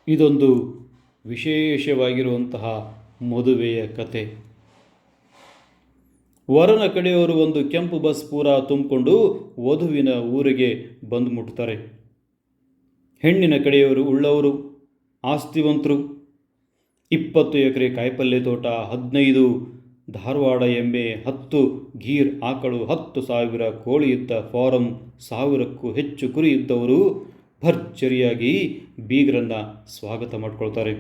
ಇದೊಂದು ವಿಶೇಷವಾಗಿರುವಂತಹ ಮದುವೆಯ ಕತೆ. ವರನ ಕಡೆಯವರು ಒಂದು ಕೆಂಪು ಬಸ್ ಪೂರ ತುಂಬಿಕೊಂಡು ವಧುವಿನ ಊರಿಗೆ ಬಂದು ಮುಟ್ತಾರೆ. ಹೆಣ್ಣಿನ ಕಡೆಯವರು ಉಳ್ಳವರು, ಆಸ್ತಿವಂತರು. 20 ಎಕರೆ ಕಾಯಿಪಲ್ಯ ತೋಟ, 15 ಧಾರವಾಡ ಎಮ್ಮೆ, 10 ಗೀರ್ ಆಕಳು, 10,000 ಕೋಳಿ ಇದ್ದ ಫಾರಂ, 1000ಕ್ಕೂ ಹೆಚ್ಚು ಕುರಿ ಇದ್ದವರು ಭರ್ಜರಿಯಾಗಿ ಬೀಗರನ್ನು ಸ್ವಾಗತ ಮಾಡಿಕೊಳ್ತಾರೆ.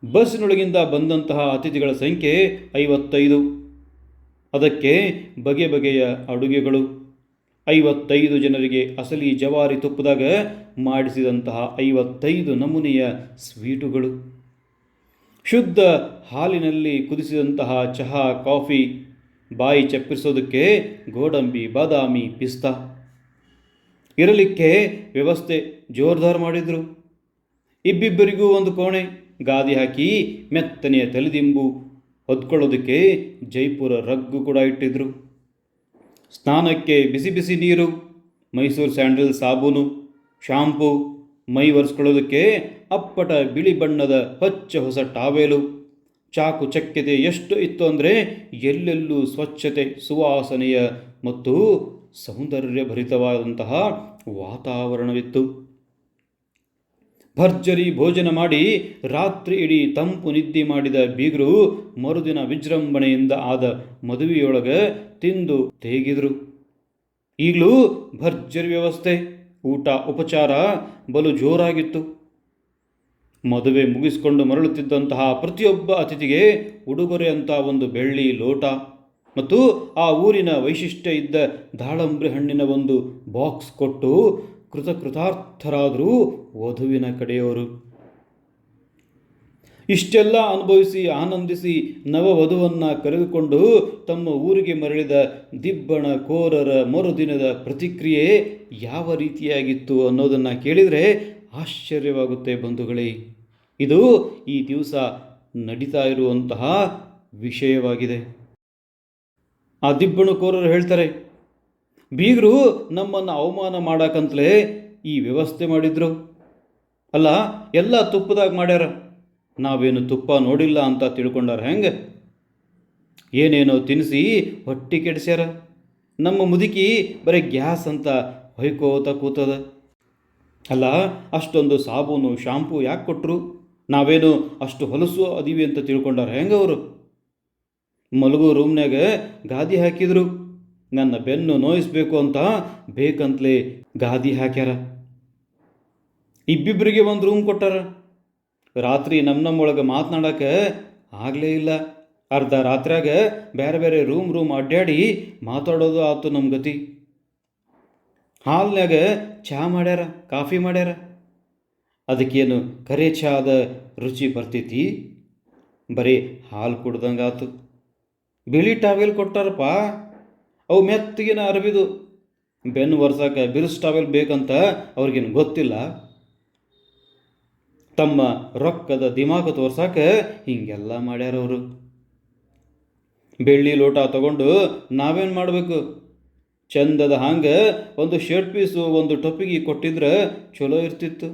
ಬಸ್ಸಿನೊಳಗಿಂದ ಬಂದಂತಹ ಅತಿಥಿಗಳ ಸಂಖ್ಯೆ 55. ಅದಕ್ಕೆ ಬಗೆ ಬಗೆಯ ಅಡುಗೆಗಳು. 55 ಜನರಿಗೆ ಅಸಲಿ ಜವಾರಿ ತುಪ್ಪದಾಗ ಮಾಡಿಸಿದಂತಹ 55 ನಮೂನೆಯ ಸ್ವೀಟುಗಳು, ಶುದ್ಧ ಹಾಲಿನಲ್ಲಿ ಕುದಿಸಿದಂತಹ ಚಹಾ, ಕಾಫಿ, ಬಾಯಿ ಚಪ್ಪಿಸೋದಕ್ಕೆ ಗೋಡಂಬಿ, ಬಾದಾಮಿ, ಪಿಸ್ತಾ. ಇರಲಿಕ್ಕೆ ವ್ಯವಸ್ಥೆ ಜೋರ್ದಾರ್ ಮಾಡಿದರು. ಇಬ್ಬಿಬ್ಬರಿಗೂ ಒಂದು ಕೋಣೆ, ಗಾದಿ ಹಾಕಿ ಮೆತ್ತನೆಯ ತಲೆದಿಂಬು ಹೊದ್ಕೊಳ್ಳೋದಕ್ಕೆ ಜೈಪುರ ರಗ್ಗು ಕೂಡ ಇಟ್ಟಿದ್ರು. ಸ್ನಾನಕ್ಕೆ ಬಿಸಿ ಬಿಸಿ ನೀರು, ಮೈಸೂರು ಸ್ಯಾಂಡಲ್ ಸಾಬೂನು, ಶಾಂಪೂ, ಮೈ ಒರೆಸ್ಕೊಳ್ಳೋದಕ್ಕೆ ಅಪ್ಪಟ ಬಿಳಿ ಬಣ್ಣದ ಹೊಚ್ಚ ಹೊಸ ಟಾವೆಲು. ಚಾಕು ಚಕ್ಯತೆ ಎಷ್ಟು ಇತ್ತು ಅಂದರೆ ಎಲ್ಲೆಲ್ಲೂ ಸ್ವಚ್ಛತೆ, ಸುವಾಸನೆಯ ಮತ್ತು ಸೌಂದರ್ಯಭರಿತವಾದಂತಹ ವಾತಾವರಣವಿತ್ತು. ಭರ್ಜರಿ ಭೋಜನ ಮಾಡಿ ರಾತ್ರಿ ಇಡೀ ತಂಪು ನಿದ್ದೆ ಮಾಡಿದ ಬೀಗರು ಮರುದಿನ ವಿಜೃಂಭಣೆಯಿಂದ ಆದ ಮದುವೆಯೊಳಗೆ ತಿಂದು ತೇಗಿದ್ರು. ಈಗಲೂ ಭರ್ಜರಿ ವ್ಯವಸ್ಥೆ, ಊಟ ಉಪಚಾರ ಬಲು ಜೋರಾಗಿತ್ತು. ಮದುವೆ ಮುಗಿಸಿಕೊಂಡು ಮರಳುತ್ತಿದ್ದಂತಹ ಪ್ರತಿಯೊಬ್ಬ ಅತಿಥಿಗೆ ಉಡುಗೊರೆ ಅಂತ ಒಂದು ಬೆಳ್ಳಿ ಲೋಟ ಮತ್ತು ಆ ಊರಿನ ವೈಶಿಷ್ಟ್ಯ ಇದ್ದ ದಾಳಂಬ್ರಿ ಹಣ್ಣಿನ ಒಂದು ಬಾಕ್ಸ್ ಕೊಟ್ಟು ಕೃತಾರ್ಥರಾದರೂ ವಧುವಿನ ಕಡೆಯವರು. ಇಷ್ಟೆಲ್ಲ ಅನುಭವಿಸಿ ಆನಂದಿಸಿ ನವವಧುವನ್ನು ಕರೆದುಕೊಂಡು ತಮ್ಮ ಊರಿಗೆ ಮರಳಿದ ದಿಬ್ಬಣ ಕೋರರ ಮರುದಿನದ ಪ್ರತಿಕ್ರಿಯೆ ಯಾವ ರೀತಿಯಾಗಿತ್ತು ಅನ್ನೋದನ್ನು ಕೇಳಿದರೆ ಆಶ್ಚರ್ಯವಾಗುತ್ತೆ ಬಂಧುಗಳೇ. ಇದು ಈ ದಿವಸ ನಡೀತಾ ಇರುವಂತಹ ವಿಷಯವಾಗಿದೆ. ಆ ದಿಬ್ಬಣಕೋರರು ಹೇಳ್ತಾರೆ, ಬೀಗರು ನಮ್ಮನ್ನು ಅವಮಾನ ಮಾಡಕ್ಕಂತಲೇ ಈ ವ್ಯವಸ್ಥೆ ಮಾಡಿದ್ರು. ಅಲ್ಲ, ಎಲ್ಲ ತುಪ್ಪದಾಗ ಮಾಡ್ಯಾರ, ನಾವೇನು ತುಪ್ಪ ನೋಡಿಲ್ಲ ಅಂತ ತಿಳ್ಕೊಂಡಾರ ಹೆಂಗೆ? ಏನೇನೋ ತಿನ್ನಿಸಿ ಹೊಟ್ಟೆ ಕೆಡಿಸ್ಯಾರ. ನಮ್ಮ ಮುದುಕಿ ಬರೀ ಗ್ಯಾಸ್ ಅಂತ ಹೊಯ್ಕೋತ ಕೂತದ. ಅಲ್ಲ, ಅಷ್ಟೊಂದು ಸಾಬೂನು ಶಾಂಪೂ ಯಾಕೆ ಕೊಟ್ಟರು? ನಾವೇನು ಅಷ್ಟು ಹೊಲಸು ಅದೀವಿ ಅಂತ ತಿಳ್ಕೊಂಡಾರ ಹೆಂಗೆ ಅವರು? ಮಲಗು ರೂಮ್ನಾಗ ಗಾದಿ ಹಾಕಿದ್ರು. ನನ್ನ ಬೆನ್ನು ನೋಯಿಸ್ಬೇಕು ಅಂತ ಬೇಕಂತಲೇ ಗಾದಿ ಹಾಕ್ಯಾರ. ಇಬ್ಬಿಬ್ಬರಿಗೆ ಒಂದು ರೂಮ್ ಕೊಟ್ಟಾರ. ರಾತ್ರಿ ನಮ್ಮೊಳಗೆ ಮಾತನಾಡೋಕೆ ಆಗಲೇ ಇಲ್ಲ. ಅರ್ಧ ರಾತ್ರಿಯಾಗ ಬೇರೆ ಬೇರೆ ರೂಮ್ ಅಡ್ಡಾಡಿ ಮಾತಾಡೋದು ಆಯ್ತು ನಮ್ಮ ಗತಿ. ಹಾಲ್ನಾಗ ಚಹಾ ಮಾಡ್ಯಾರ, ಕಾಫಿ ಮಾಡ್ಯಾರ. ಅದಕ್ಕೇನು ಕರೆ ಚಹಾದ ರುಚಿ ಬರ್ತೈತಿ? ಬರೀ ಹಾಲು ಕುಡ್ದಂಗಾತು. ಬಿಳಿ ಟಾವೆಲ್ ಕೊಟ್ಟಾರಪ್ಪ, ಅವು ಮೆತ್ತಗಿನ ಅರಬಿದು. ಬೆನ್ನು ಒರ್ಸಕ್ಕೆ ಬಿರುಸ್ ಟಾವೆಲ್ ಬೇಕಂತ ಅವ್ರಿಗೇನು ಗೊತ್ತಿಲ್ಲ? ತಮ್ಮ ರೊಕ್ಕದ ದಿಮಾಕು ತೋರ್ಸಕ್ಕೆ ಹೀಗೆಲ್ಲ ಮಾಡ್ಯಾರವರು. ಬೆಳ್ಳಿ ಲೋಟ ತಗೊಂಡು ನಾವೇನು ಮಾಡಬೇಕು? ಚಂದದ ಹಂಗೆ ಒಂದು ಶರ್ಟ್ ಪೀಸು, ಒಂದು ಟೊಪ್ಪಿಗೆ ಕೊಟ್ಟಿದ್ರೆ ಚಲೋ ಇರ್ತಿತ್ತು.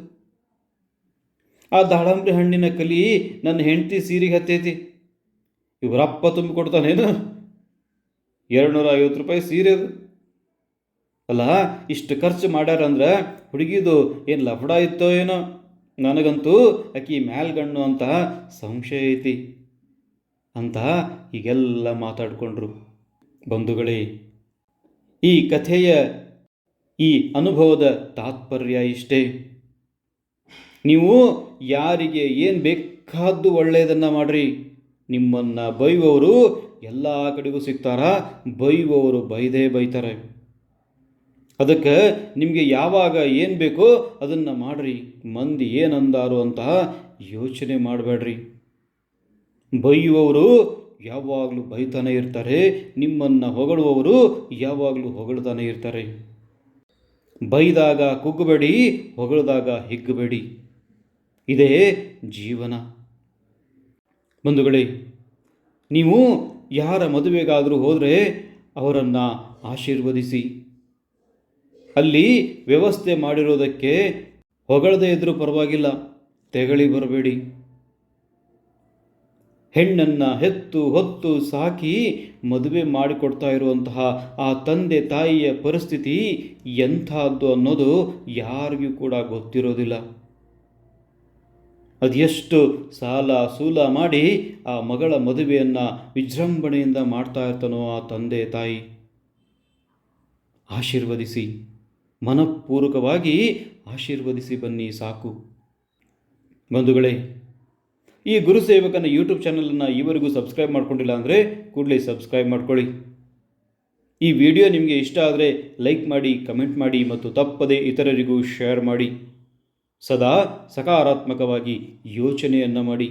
ಆ ದಾಳಂಬ್ರಿ ಹಣ್ಣಿನ ಕಲಿ ನನ್ನ ಹೆಂಡತಿ ಸೀರೆಗೆ ಹತ್ತೈತಿ. ಇವರಪ್ಪ ತುಂಬಿಕೊಡ್ತಾನೇನು? 250 ರೂಪಾಯಿ ಸೀರೆ ಅದು. ಅಲ್ಲ, ಇಷ್ಟು ಖರ್ಚು ಮಾಡ್ಯಾರಂದ್ರೆ ಹುಡುಗಿದು ಏನು ಲಫಡ ಇತ್ತೋ ಏನೋ? ನನಗಂತೂ ಆಕಿ ಮ್ಯಾಲ್ಗಣ್ಣು ಅಂತ ಸಂಶಯ ಐತಿ ಅಂತ ಹೀಗೆಲ್ಲ ಮಾತಾಡಿಕೊಂಡ್ರು. ಬಂಧುಗಳೇ, ಈ ಕಥೆಯ ಈ ಅನುಭವದ ತಾತ್ಪರ್ಯ ಇಷ್ಟೇ. ನೀವು ಯಾರಿಗೆ ಏನು ಬೇಕಾದ್ದು ಒಳ್ಳೆಯದನ್ನು ಮಾಡ್ರಿ. ನಿಮ್ಮನ್ನು ಬೈಯುವವರು ಎಲ್ಲ ಕಡೆಗೂ ಸಿಗ್ತಾರ, ಬೈಯುವವರು ಬೈದೇ ಬೈತಾರೆ. ಅದಕ್ಕೆ ನಿಮಗೆ ಯಾವಾಗ ಏನು ಬೇಕೋ ಅದನ್ನು ಮಾಡಿರಿ. ಮಂದಿ ಏನಂದಾರು ಅಂತ ಯೋಚನೆ ಮಾಡಬೇಡ್ರಿ. ಬೈಯುವವರು ಯಾವಾಗಲೂ ಬೈತಾನೆ ಇರ್ತಾರೆ, ನಿಮ್ಮನ್ನು ಹೊಗಳುವವರು ಯಾವಾಗಲೂ ಹೊಗಳ್ತಾನೆ ಇರ್ತಾರೆ. ಬೈದಾಗ ಕುಗ್ಗಬೇಡಿ, ಹೊಗಳಿದಾಗ ಹಿಗ್ಗಬೇಡಿ. ಇದೇ ಜೀವನ. ಬಂಧುಗಳೇ, ನೀವು ಯಾರ ಮದುವೆಗಾದರೂ ಹೋದರೆ ಅವರನ್ನು ಆಶೀರ್ವದಿಸಿ. ಅಲ್ಲಿ ವ್ಯವಸ್ಥೆ ಮಾಡಿರೋದಕ್ಕೆ ಹೊಗಳದೇ ಇದ್ದರೂ ಪರವಾಗಿಲ್ಲ, ತೆಗಳಿ ಬರಬೇಡಿ. ಹೆಣ್ಣನ್ನು ಹೆತ್ತು ಹೊತ್ತು ಸಾಕಿ ಮದುವೆ ಮಾಡಿಕೊಡ್ತಾ ಇರುವಂತಹ ಆ ತಂದೆ ತಾಯಿಯ ಪರಿಸ್ಥಿತಿ ಎಂಥದ್ದು ಅನ್ನೋದು ಯಾರಿಗೂ ಕೂಡ ಗೊತ್ತಿರೋದಿಲ್ಲ. ಅದೆಷ್ಟು ಸಾಲ ಸೂಲ ಮಾಡಿ ಆ ಮಗಳ ಮದುವೆಯನ್ನು ವಿಜೃಂಭಣೆಯಿಂದ ಮಾಡ್ತಾ ಇರ್ತಾನೋ ಆ ತಂದೆ ತಾಯಿ. ಆಶೀರ್ವದಿಸಿ, ಮನಪೂರ್ವಕವಾಗಿ ಆಶೀರ್ವದಿಸಿ ಬನ್ನಿ ಸಾಕು. ಬಂಧುಗಳೇ, ಈ ಗುರುಸೇವಕನ ಯೂಟ್ಯೂಬ್ ಚಾನಲನ್ನು ಈವರೆಗೂ ಸಬ್ಸ್ಕ್ರೈಬ್ ಮಾಡ್ಕೊಂಡಿಲ್ಲ ಅಂದರೆ ಕೂಡಲೇ ಸಬ್ಸ್ಕ್ರೈಬ್ ಮಾಡ್ಕೊಳ್ಳಿ. ಈ ವಿಡಿಯೋ ನಿಮಗೆ ಇಷ್ಟ ಆದರೆ ಲೈಕ್ ಮಾಡಿ, ಕಮೆಂಟ್ ಮಾಡಿ ಮತ್ತು ತಪ್ಪದೇ ಇತರರಿಗೂ ಶೇರ್ ಮಾಡಿ. ಸದಾ ಸಕಾರಾತ್ಮಕವಾಗಿ ಯೋಚನೆಯನ್ನು ಮಾಡಿ.